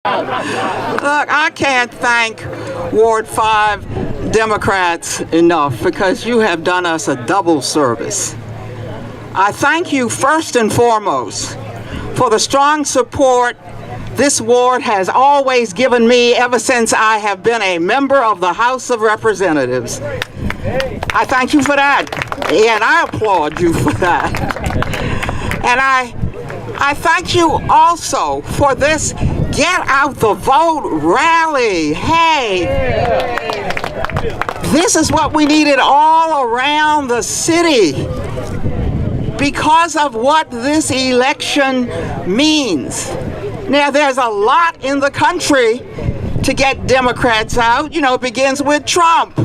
Look, I can't thank Ward 5 Democrats enough because you have done us a double service. I thank you first and foremost for the strong support this ward has always given me ever since I have been a member of the House of Representatives. I thank you for that, and I applaud you for that. And I thank you also for this Get Out the Vote rally. Hey, this is what we needed all around the city because of what this election means. Now, there's a lot in the country to get Democrats out. You know, it begins with Trump.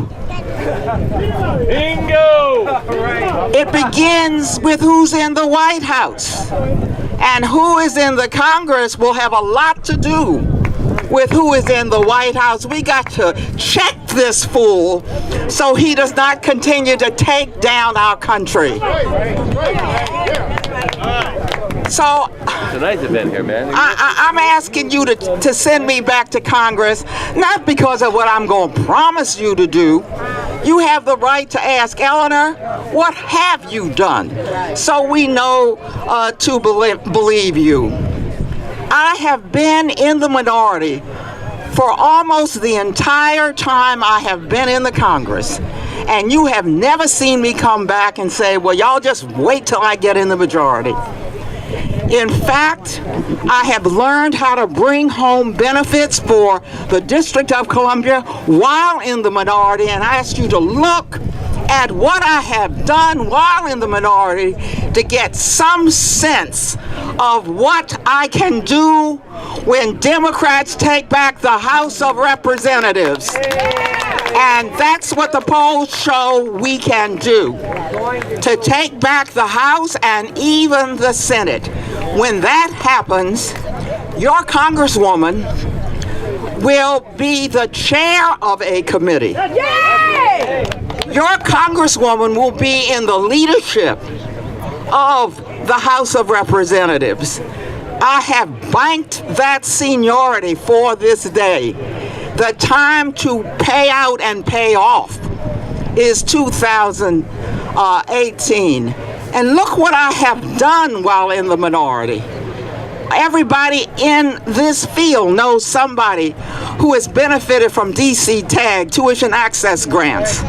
Bingo! It begins with who's in the White House. And who is in the Congress will have a lot to do with who is in the White House. We got to check this fool so he does not continue to take down our country. So it's a nice event here, man. I'm asking you to send me back to Congress, not because of what I'm going to promise you to do. You have the right to ask, Eleanor, what have you done? So we know to believe you. I have been in the minority for almost the entire time I have been in the Congress. And you have never seen me come back and say, well, y'all just wait till I get in the majority. In fact, I have learned how to bring home benefits for the District of Columbia while in the minority, and I ask you to look at what I have done while in the minority to get some sense of what I can do when Democrats take back the House of Representatives. And that's what the polls show we can do, to take back the House and even the Senate. When that happens, your Congresswoman will be the chair of a committee. Your Congresswoman will be in the leadership of the House of Representatives. I have banked that seniority for this day. The time to pay out and pay off is 2018. And look what I have done while in the minority. Everybody in this field knows somebody who has benefited from DC TAG, tuition access grants.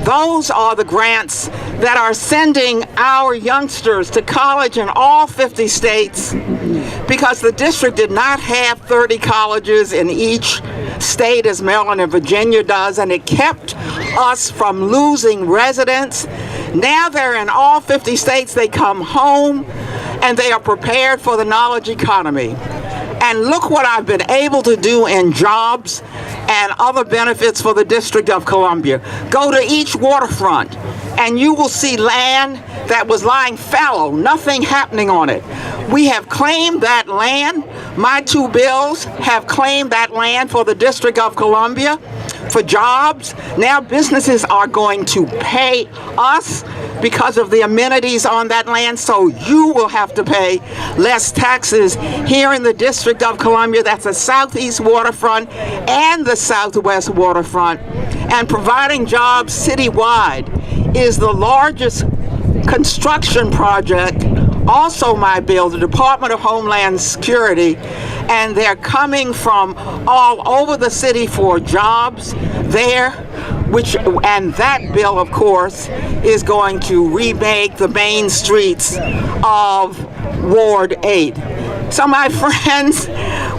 Those are the grants that are sending our youngsters to college in all 50 states because the district did not have 30 colleges in each state as Maryland and Virginia does, and it kept us from losing residents. Now they're in all 50 states. They come home and they are prepared for the knowledge economy. And look what I've been able to do in jobs and other benefits for the District of Columbia. Go to each waterfront and you will see land that was lying fallow, nothing happening on it. We have claimed that land. My two bills have claimed that land for the District of Columbia for jobs. Now businesses are going to pay us because of the amenities on that land, so you will have to pay less taxes here in the District of Columbia. That's the southeast waterfront and the southwest waterfront. And providing jobs citywide is the largest construction project, also my bill, the Department of Homeland Security, and they're coming from all over the city for jobs there, and that bill, of course, is going to remake the main streets of Ward 8. So my friends,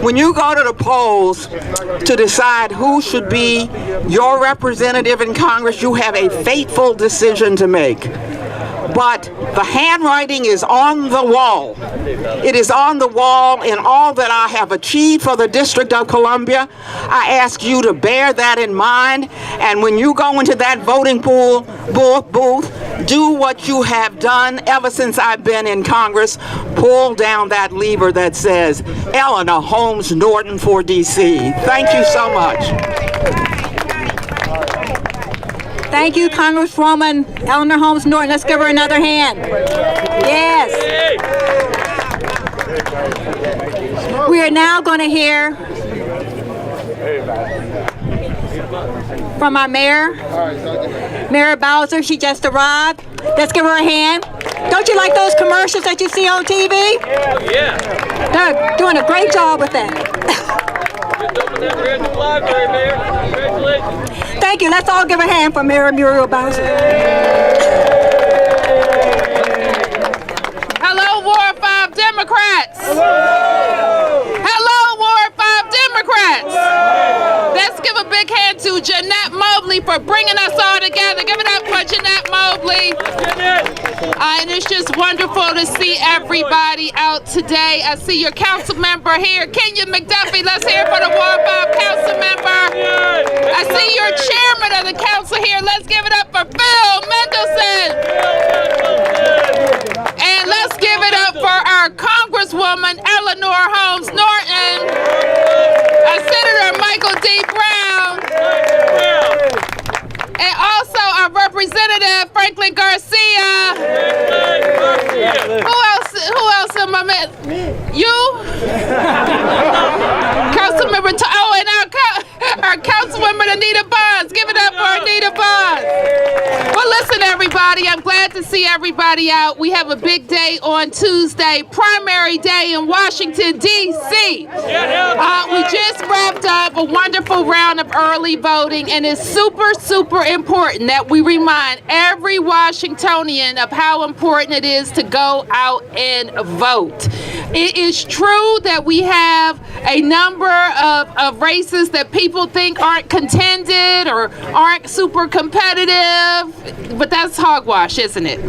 when you go to the polls to decide who should be your representative in Congress, you have a fateful decision to make. But the handwriting is on the wall. It is on the wall in all that I have achieved for the District of Columbia. I ask you to bear that in mind, and when you go into that voting booth, do what you have done ever since I've been in Congress. Pull down that lever that says Eleanor Holmes Norton for DC. Thank you so much. Thank you, Congresswoman Eleanor Holmes Norton. Let's give her another hand. Yes. We are now going to hear from our mayor, Mayor Bowser. She just arrived. Let's give her a hand. Don't you like those commercials that you see on TV? Yeah. They're doing a great job with that. Just opened that brand new library, Mayor. Congratulations. Thank you. Let's all give a hand for Mayor Muriel Bowser. Hello, Ward 5 Democrats. Hello, Ward 5 Democrats. Let's give a big hand to Jeanette Mobley for bringing us all together. Give it up for Jeanette Mobley. And it's just wonderful to see everybody out today. I see your council member here, Kenya McDuffie. Let's hear it for the Ward 5 council member. I see your chairman of the council here. Let's give it up for Phil Mendelson. And let's give it up for our Congresswoman Eleanor Holmes Norton, our Senator Michael D. Brown, and also our Representative Franklin Garcia. Who else am I met? You? Councilmember, and our Councilwoman Anita Bonds. Give it up for Anita Bonds. Well, listen, everybody, I'm glad to see everybody out. We have a big day on Tuesday, primary day in Washington, D.C. We just wrapped up a wonderful round of early voting, and it's super, super important that we remind every Washingtonian of how important it is to go out and vote. It is true that we have a number of races that people think aren't contended or aren't super competitive, but that's hogwash, isn't it?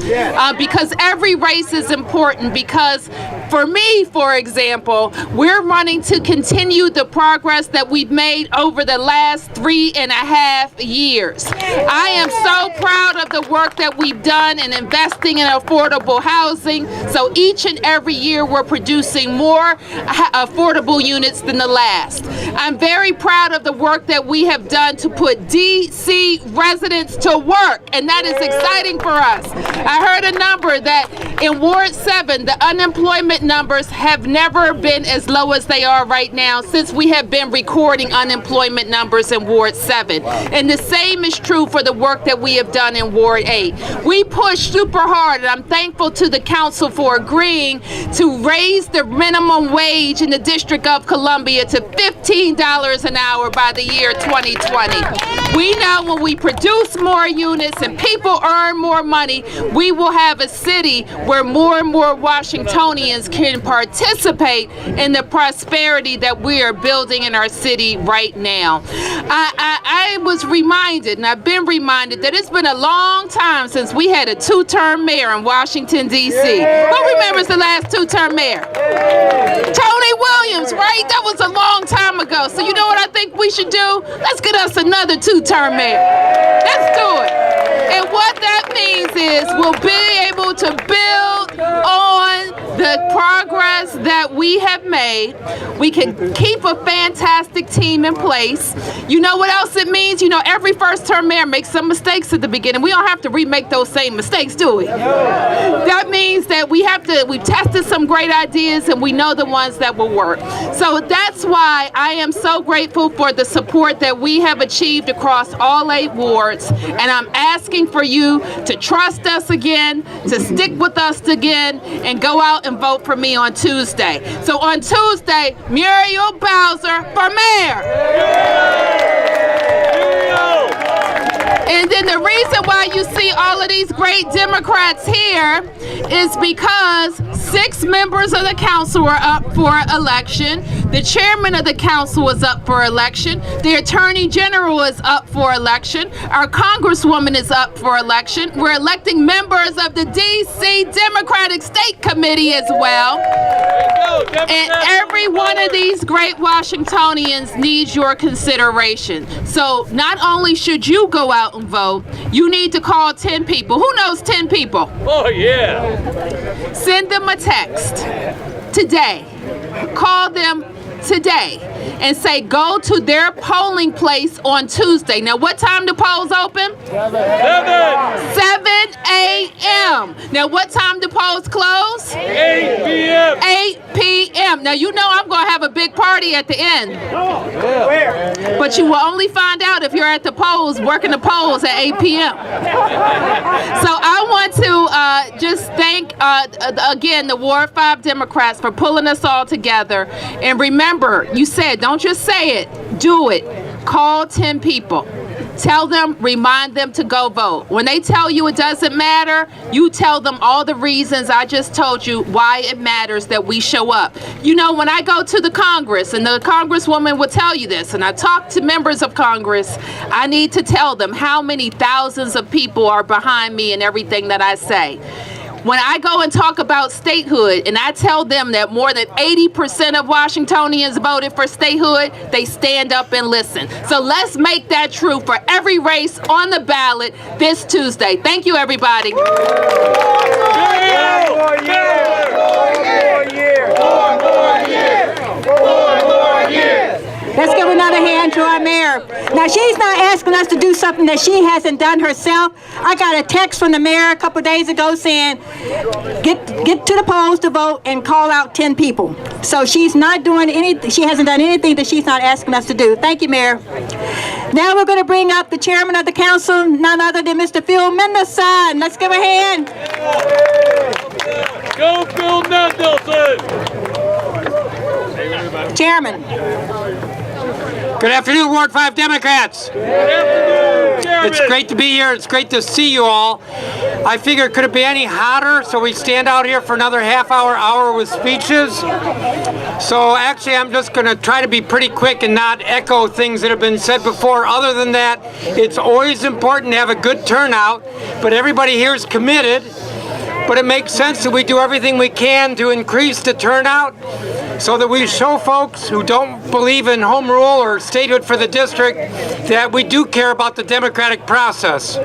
Because every race is important, because for me, for example, we're running to continue the progress that we've made over the last 3.5 years. I am so proud of the work that we've done in investing in affordable housing. So each and every year we're producing more affordable units than the last. I'm very proud of the work that we have done to put D.C. residents to work, and that is exciting for us. I heard a number that in Ward 7, the unemployment numbers have never been as low as they are right now since we have been recording unemployment numbers in Ward 7. And the same is true for the work that we have done in Ward 8. We pushed super hard, and I'm thankful to the council for agreeing to raise the minimum wage in the District of Columbia to $15 an hour by the year 2020. We know when we produce more units and people earn more money, we will have a city where more and more Washingtonians can participate in the prosperity that we are building in our city right now. I was reminded, and I've been reminded, that it's been a long time since we had a two-term mayor in Washington, D.C. Who remembers the last two-term mayor? Tony Williams, right? That was a long time ago. So you know what I think we should do? Let's get us another two-term mayor. Let's do it. And what that means is we'll be able to build on the progress that we have made. We can keep a fantastic team in place. You know what else it means? You know, every first-term mayor makes some mistakes at the beginning. We don't have to remake those same mistakes, do we? That means that we've tested some great ideas, and we know the ones that will work. So that's why I am so grateful for the support that we have achieved across all 8 wards, and I'm asking for you to trust us again, to stick with us again, and go out and vote for me on Tuesday. So on Tuesday, Muriel Bowser for mayor. And then the reason why you see all of these great Democrats here is because 6 members of the council are up for election. The chairman of the council is up for election. The attorney general is up for election. Our congresswoman is up for election. We're electing members of the D.C. Democratic State Committee as well. And every one of these great Washingtonians needs your consideration. So not only should you go out and vote, you need to call 10 people. Who knows 10 people? Oh, yeah. Send them a text today. Call them today and say go to their polling place on Tuesday. Now, what time do polls open? 7 a.m. Now, what time do polls close? 8 p.m. 8 p.m. Now, you know I'm going to have a big party at the end. Where? But you will only find out if you're at the polls, working the polls at 8 p.m. So I want to just thank, again, the Ward 5 Democrats for pulling us all together. And remember, you said, don't just say it, do it. Call 10 people. Tell them, remind them to go vote. When they tell you it doesn't matter, you tell them all the reasons I just told you why it matters that we show up. You know, when I go to the Congress, and the Congresswoman will tell you this, and I talk to members of Congress, I need to tell them how many thousands of people are behind me in everything that I say. When I go and talk about statehood and I tell them that more than 80% of Washingtonians voted for statehood, they stand up and listen. So let's make that true for every race on the ballot this Tuesday. Thank you, everybody. Let's give another hand to our mayor. Now, she's not asking us to do something that she hasn't done herself. I got a text from the mayor a couple days ago saying, get to the polls to vote and call out 10 people. So she's not doing anything. She hasn't done anything that she's not asking us to do. Thank you, Mayor. Now we're going to bring up the chairman of the council, none other than Mr. Phil Mendelson. Let's give a hand. Go Phil Mendelson! Chairman. Good afternoon, Ward 5 Democrats. Good afternoon, Chairman. It's great to be here. It's great to see you all. I figured, could it be any hotter? So we stand out here for another hour with speeches. So actually, I'm just going to try to be pretty quick and not echo things that have been said before. Other than that, it's always important to have a good turnout, but everybody here is committed. But it makes sense that we do everything we can to increase the turnout so that we show folks who don't believe in home rule or statehood for the district that we do care about the democratic process.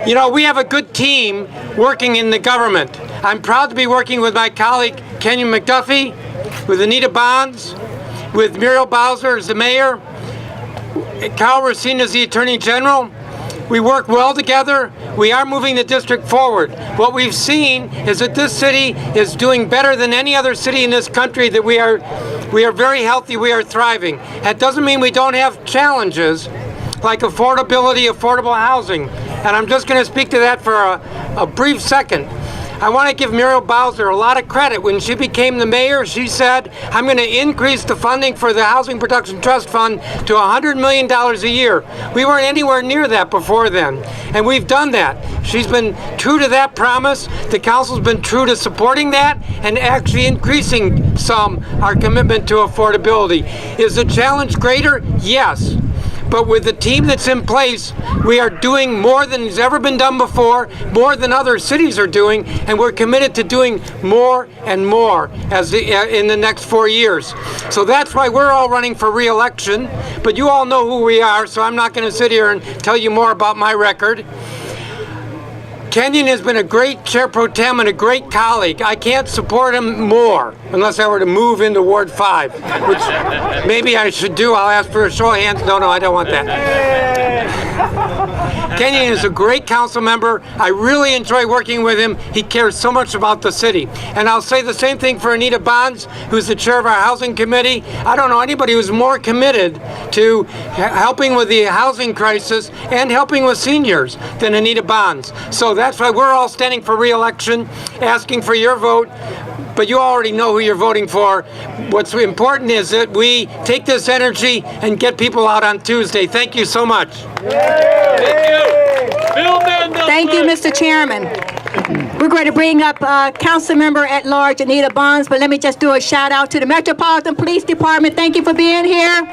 You know, we have a good team working in the government. I'm proud to be working with my colleague Kenyon McDuffie, with Anita Bonds, with Muriel Bowser as the mayor, Kyle Racine as the Attorney General. We work well together. We are moving the district forward. What we've seen is that this city is doing better than any other city in this country, that we are very healthy, we are thriving. That doesn't mean we don't have challenges like affordability, affordable housing. And I'm just going to speak to that for a brief second. I want to give Muriel Bowser a lot of credit. When she became the mayor, she said, I'm going to increase the funding for the Housing Production Trust Fund to $100 million a year. We weren't anywhere near that before then, and we've done that. She's been true to that promise. The council's been true to supporting that and actually increasing our commitment to affordability. Is the challenge greater? Yes. But with the team that's in place, we are doing more than has ever been done before, more than other cities are doing, and we're committed to doing more and more in the next 4 years. So that's why we're all running for re-election, but you all know who we are, so I'm not going to sit here and tell you more about my record. Kenyon has been a great chair pro tem and a great colleague. I can't support him more unless I were to move into Ward 5, which maybe I should do. I'll ask for a show of hands. No, I don't want that. Kenyon is a great council member. I really enjoy working with him. He cares so much about the city. And I'll say the same thing for Anita Bonds, who's the chair of our housing committee. I don't know anybody who's more committed to helping with the housing crisis and helping with seniors than Anita Bonds. So that's why we're all standing for re-election, asking for your vote. But you already know who you're voting for. What's important is that we take this energy and get people out on Tuesday. Thank you so much. Thank you, Mr. Chairman. We're going to bring up Councilmember at Large Anita Bonds, but let me just do a shout out to the Metropolitan Police Department. Thank you for being here.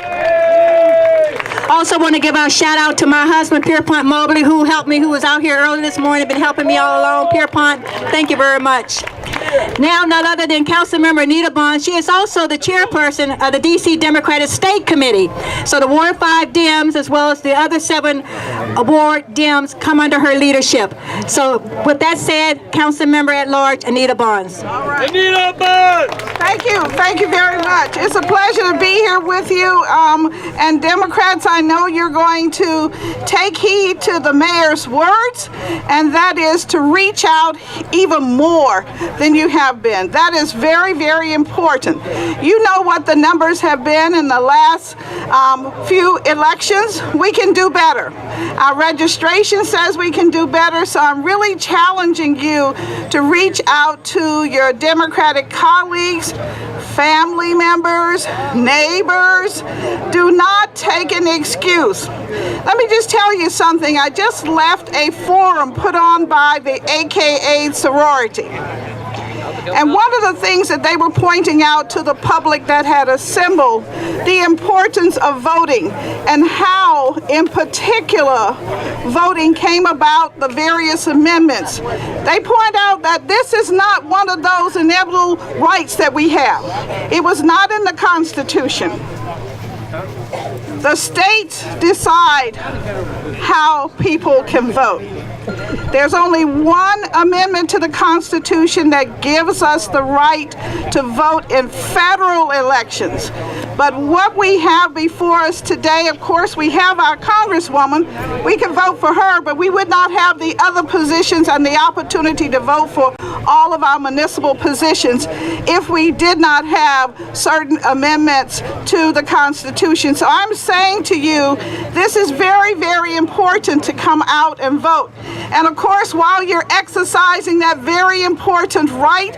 Also want to give a shout out to my husband, Pierpont Mobley, who helped me, who was out here early this morning, been helping me all along. Pierpont, thank you very much. Now, none other than Councilmember Anita Bonds. She is also the chairperson of the D.C. Democratic State Committee. So the Ward 5 Dems, as well as the other 7 Award Dems come under her leadership. So with that said, Councilmember at Large Anita Bonds. Anita Bonds! Thank you very much. It's a pleasure to be here with you. And Democrats, I know you're going to take heed to the mayor's words, and that is to reach out even more than you have been. That is very, very important. You know what the numbers have been in the last few elections. We can do better. Our registration says we can do better, so I'm really challenging you to reach out to your Democratic colleagues, family members, neighbors. Do not take an excuse. Let me just tell you something. I just left a forum put on by the AKA sorority. And one of the things that they were pointing out to the public that had assembled, the importance of voting and how, in particular, voting came about, the various amendments. They point out that this is not one of those inevitable rights that we have. It was not in the Constitution. The states decide how people can vote. There's only one amendment to the Constitution that gives us the right to vote in federal elections. But what we have before us today, of course, we have our Congresswoman. We can vote for her, but we would not have the other positions and the opportunity to vote for all of our municipal positions if we did not have certain amendments to the Constitution. So I'm saying to you, this is very, very important to come out and vote. And of course, while you're exercising that very important right,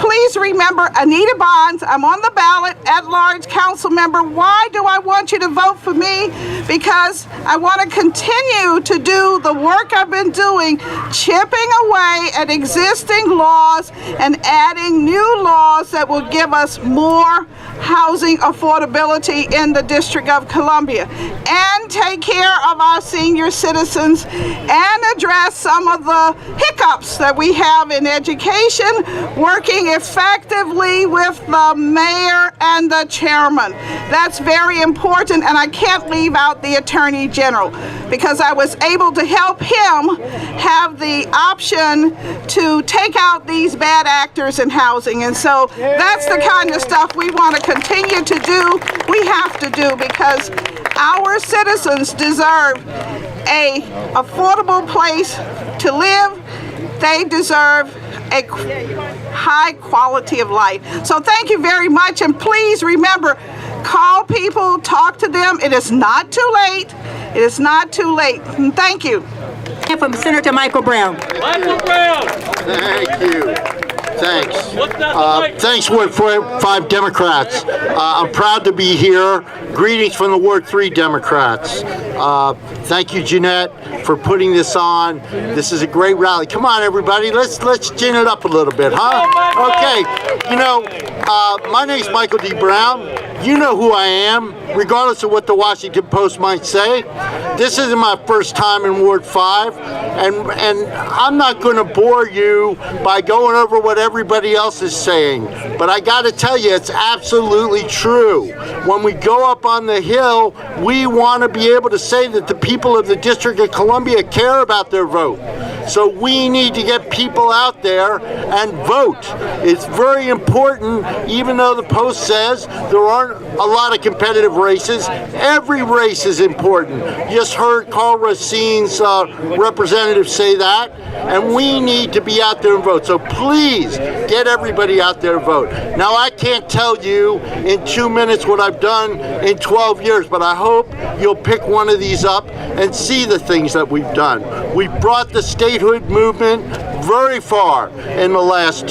please remember Anita Bonds. I'm on the ballot, at-large council member. Why do I want you to vote for me? Because I want to continue to do the work I've been doing, chipping away at existing laws and adding new laws that will give us more housing affordability in the District of Columbia, and take care of our senior citizens and address some of the hiccups that we have in education, working effectively with the mayor and the chairman. That's very important, and I can't leave out the Attorney General because I was able to help him have the option to take out these bad actors in housing. And so that's the kind of stuff we want to continue to do. We have to do, because our citizens deserve an affordable place to live. They deserve a high quality of life. So thank you very much, and please remember, call people, talk to them. It is not too late. It is not too late. And thank you. And from Senator Michael Brown. Michael Brown! Thank you. Thanks. Thanks, Ward 5 Democrats. I'm proud to be here. Greetings from the Ward 3 Democrats. Thank you, Jeanette, for putting this on. This is a great rally. Come on, everybody. Let's gin it up a little bit, huh? Okay. You know, my name's Michael D. Brown. You know who I am, regardless of what the Washington Post might say. This isn't my first time in Ward 5, and I'm not going to bore you by going over what everybody else is saying, but I got to tell you, it's absolutely true. When we go up on the Hill, we want to be able to say that the people of the District of Columbia care about their vote. So we need to get people out there and vote. It's very important, even though the Post says there aren't a lot of competitive races. Every race is important. You just heard Carl Racine's representative say that, and we need to be out there and vote. So please get everybody out there and vote. Now, I can't tell you in 2 minutes what I've done in 12 years, but I hope you'll pick one of these up and see the things that we've done. We've brought the statehood movement very far in the last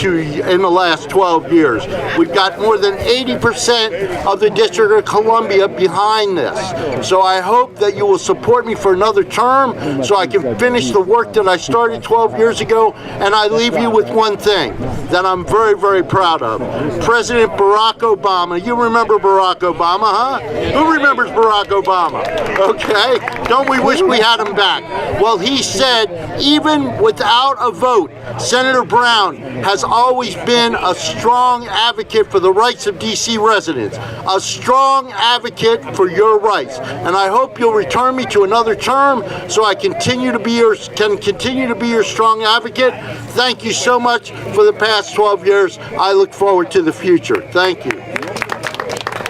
12 years. We've got more than 80% of the District of Columbia behind this. So I hope that you will support me for another term so I can finish the work that I started 12 years ago. And I leave you with one thing that I'm very, very proud of. President Barack Obama. You remember Barack Obama, huh? Who remembers Barack Obama? Okay. Don't we wish we had him back? Well, he said, even without a vote, Senator Brown has always been a strong advocate for the rights of DC residents, a strong advocate for your rights. And I hope you'll return me to another term so I can continue to be your strong advocate. Thank you so much for the past 12 years. I look forward to the future. Thank you.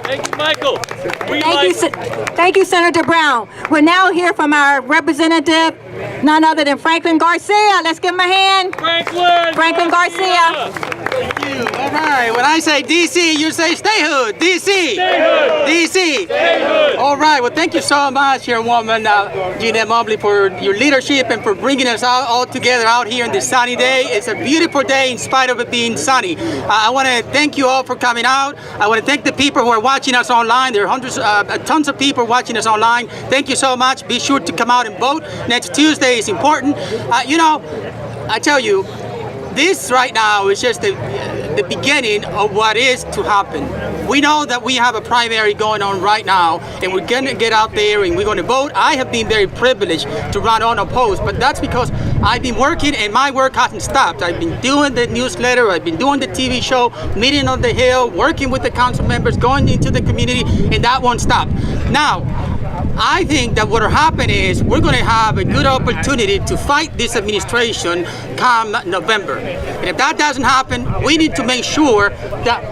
Thank you, Michael. Thank you, Senator Brown. We'll now hear from our representative, none other than Franklin Garcia. Let's give him a hand. Franklin Garcia. Thank you. All right. When I say DC, you say stay hood. DC. Stay hood. DC. Stay hood. All right. Well, thank you so much, Chairwoman Jeanette Mobley, for your leadership and for bringing us all together out here on this sunny day. It's a beautiful day in spite of it being sunny. I want to thank you all for coming out. I want to thank the people who are watching us online. There are tons of people watching us online. Thank you so much. Be sure to come out and vote. Next Tuesday is important. I tell you, this right now is just the beginning of what is to happen. We know that we have a primary going on right now, and we're going to get out there and we're going to vote. I have been very privileged to run unopposed, but that's because I've been working and my work hasn't stopped. I've been doing the newsletter, I've been doing the TV show, meeting on the Hill, working with the council members, going into the community, and that won't stop. Now, I think that what will happen is we're going to have a good opportunity to fight this administration come November. And if that doesn't happen, we need to make sure that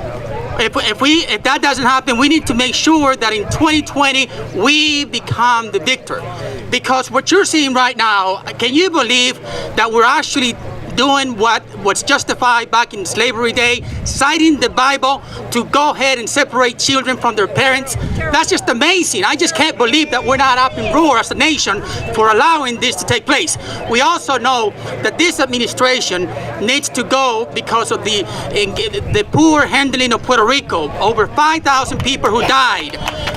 if that doesn't happen, we need to make sure that in 2020 we become the victor. Because what you're seeing right now, can you believe that we're actually doing what's justified back in slavery day, citing the Bible to go ahead and separate children from their parents? That's just amazing. I just can't believe that we're not up in roar as a nation for allowing this to take place. We also know that this administration needs to go because of the poor handling of Puerto Rico. Over 5,000 people who died,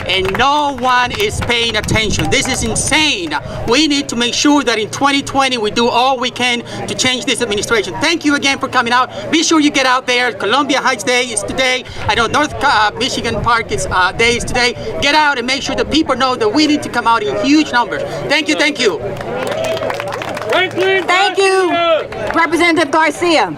and no one is paying attention. This is insane. We need to make sure that in 2020 we do all we can to change this administration. Thank you again for coming out. Be sure you get out there. Columbia Heights Day is today. I know North Michigan Park Day is today. Get out and make sure that people know that we need to come out in huge numbers. Thank you, thank you. Franklin Thank you, Garcia. Representative Garcia.